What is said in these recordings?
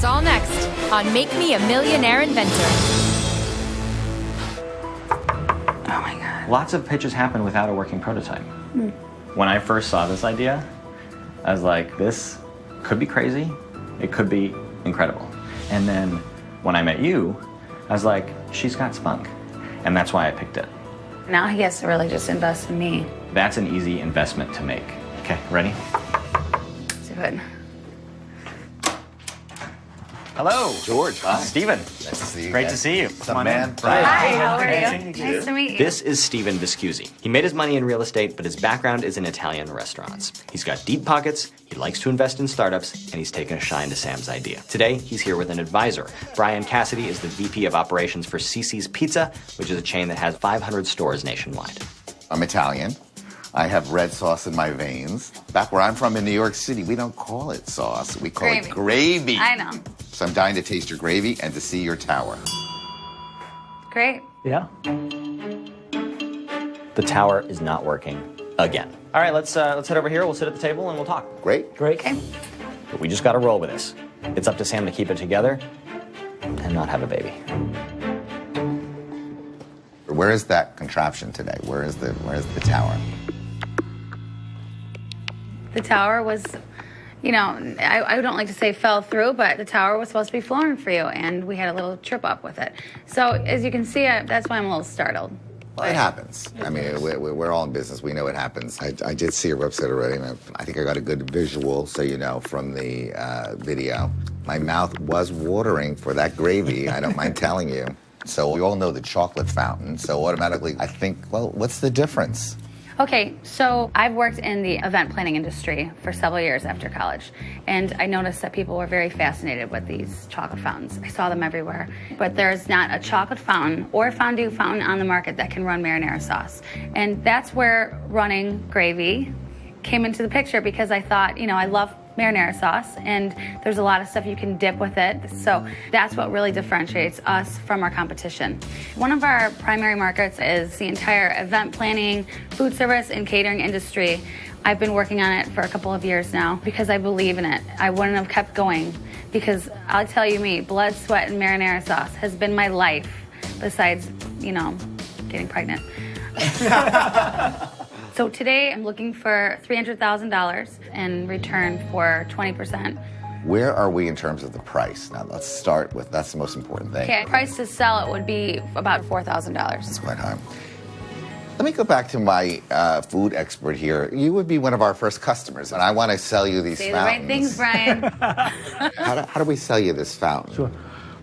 all next on Make Me a Millionaire Inventor. Oh my God. Lots of pitches happen without a working prototype. When I first saw this idea, I was like, this could be crazy. It could be incredible. And then when I met you, I was like, she's got spunk. And that's why I picked it. Now he has to really just invest in me. That's an easy investment to make. Okay, ready? Let's do it. Hello. George, hi. Steven. Nice to see you. Great guys. to see you. What's up, man? Brian. Hi, how are Hey, you? Nice to meet you. This is Steven Viscusi. He made his money in real estate, but his background is in Italian restaurants. He's got deep pockets, he likes to invest in startups, and he's taken a shine to Sam's idea. Today, he's here with an advisor. Brian Cassidy is the VP of Operations for Cici's Pizza, which is a chain that has 500 stores nationwide. I'm Italian. I have red sauce in my veins. Back where I'm from in New York City, we don't call it sauce. We call it gravy. I know. So I'm dying to taste your gravy and to see your tower. Great. Yeah. The tower is not working again. All right, let's head over here. We'll sit at the table and we'll talk. Great. Great. Okay. But we just got to roll with this. It's up to Sam to keep it together and not have a baby. Where is that contraption today? Where is the tower? The tower was, you know, I don't like to say fell through, but the tower was supposed to be flooring for you, and we had a little trip up with it. So as you can see, that's why I'm a little startled. Well, it happens. I mean, we're all in business. We know it happens. I did see your website already, and I think I got a good visual, so you know, from the video. My mouth was watering for that gravy, I don't mind telling you. So we all know the chocolate fountain, so automatically I think, well, what's the difference? Okay, so I've worked in the event planning industry for several years after college, and I noticed that people were very fascinated with these chocolate fountains. I saw them everywhere, but there's not a chocolate fountain or fondue fountain on the market that can run marinara sauce. And that's where running gravy came into the picture, because I thought, you know, I love marinara sauce, and there's a lot of stuff you can dip with it. So that's what really differentiates us from our competition. One of our primary markets is the entire event planning, food service, and catering industry. I've been working on it for a couple of years now because I believe in it. I wouldn't have kept going, because I'll tell you me, blood, sweat, and marinara sauce has been my life, besides, you know, getting pregnant. So today I'm looking for $300,000 in return for 20%. Where are we in terms of the price? Now let's start with, that's the most important thing. Okay, price to sell it would be about $4,000. That's quite high. Let me go back to my food expert here. You would be one of our first customers, and I want to sell you these Say fountains. the right things, Brian. How do we sell you this fountain? Sure.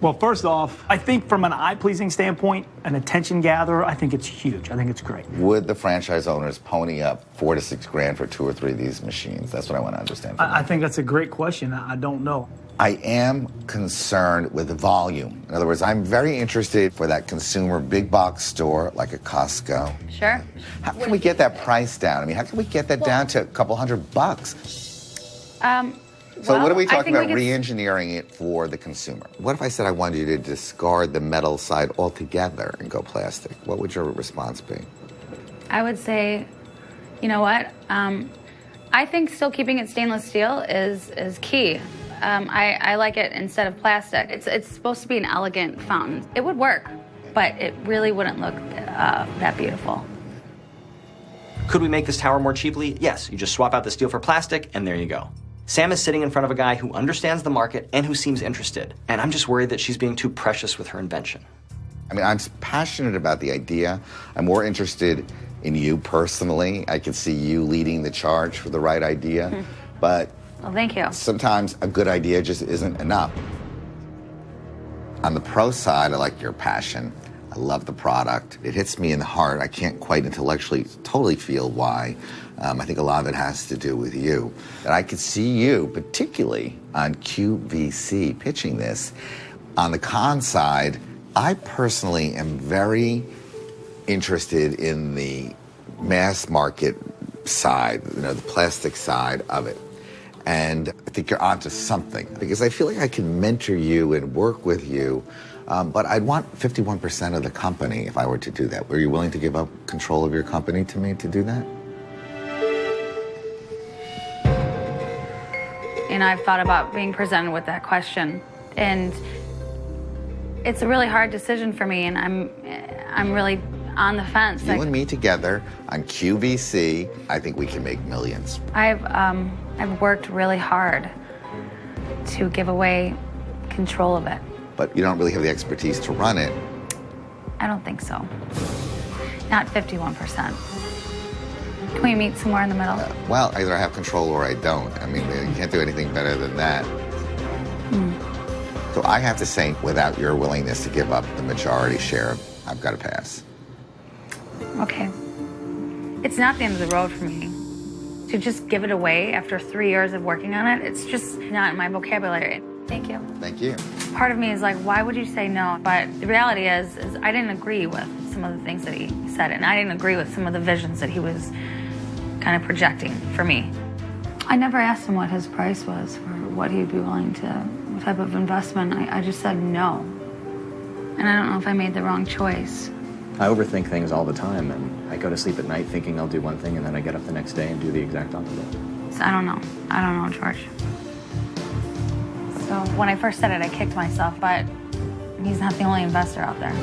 Well, first off, I think from an eye-pleasing standpoint, an attention gatherer, I think it's huge. I think it's great. Would the franchise owners pony up $4 to $6 grand for 2 or 3 of these machines? That's what I want to understand. I think that's a great question. I don't know. I am concerned with the volume. In other words, I'm very interested for that consumer big box store like a Costco. Sure. How can we get that price down? I mean, how can we get that down to a couple $100? So what are we talking about re-engineering it for the consumer? What if I said I wanted you to discard the metal side altogether and go plastic? What would your response be? I would say, you know what? I think still keeping it stainless steel is key. I like it instead of plastic. It's supposed to be an elegant fountain. It would work, but it really wouldn't look that beautiful. Could we make this tower more cheaply? Yes, you just swap out the steel for plastic and there you go. Sam is sitting in front of a guy who understands the market and who seems interested. And I'm just worried that she's being too precious with her invention. I mean, I'm passionate about the idea. I'm more interested in you personally. I can see you leading the charge for the right idea. But Well, thank you. sometimes a good idea just isn't enough. On the pro side, I like your passion. I love the product. It hits me in the heart. I can't quite intellectually totally feel why. I think a lot of it has to do with you. And I could see you, particularly on QVC, pitching this. On the con side, I personally am very interested in the mass market side, you know, the plastic side of it. And I think you're onto something, because I feel like I can mentor you and work with you. But I'd want 51% of the company if I were to do that. Were you willing to give up control of your company to me to do that? And I've thought about being presented with that question, And it's a really hard decision for me, and I'm really on the fence. You and me together on QVC, I think we can make millions. I've worked really hard to give away control of it. But you don't really have the expertise to run it. I don't think so. Not 51%. Can we meet somewhere in the middle? Well, either I have control or I don't. I mean, you can't do anything better than that. So I have to say, without your willingness to give up the majority share, I've got to pass. Okay. It's not the end of the road for me. To just give it away after 3 years of working on it, it's just not in my vocabulary. Thank you. Thank you. Part of me is like, why would you say no? But the reality is I didn't agree with some of the things that he said, and I didn't agree with some of the visions that he was kind of projecting for me. I never asked him what his price was for what he'd be willing to, what type of investment. I just said no. And I don't know if I made the wrong choice. I overthink things all the time, and I go to sleep at night thinking I'll do one thing, and then I get up the next day and do the exact opposite. So I don't know, George. So when I first said it, I kicked myself, but he's not the only investor out there.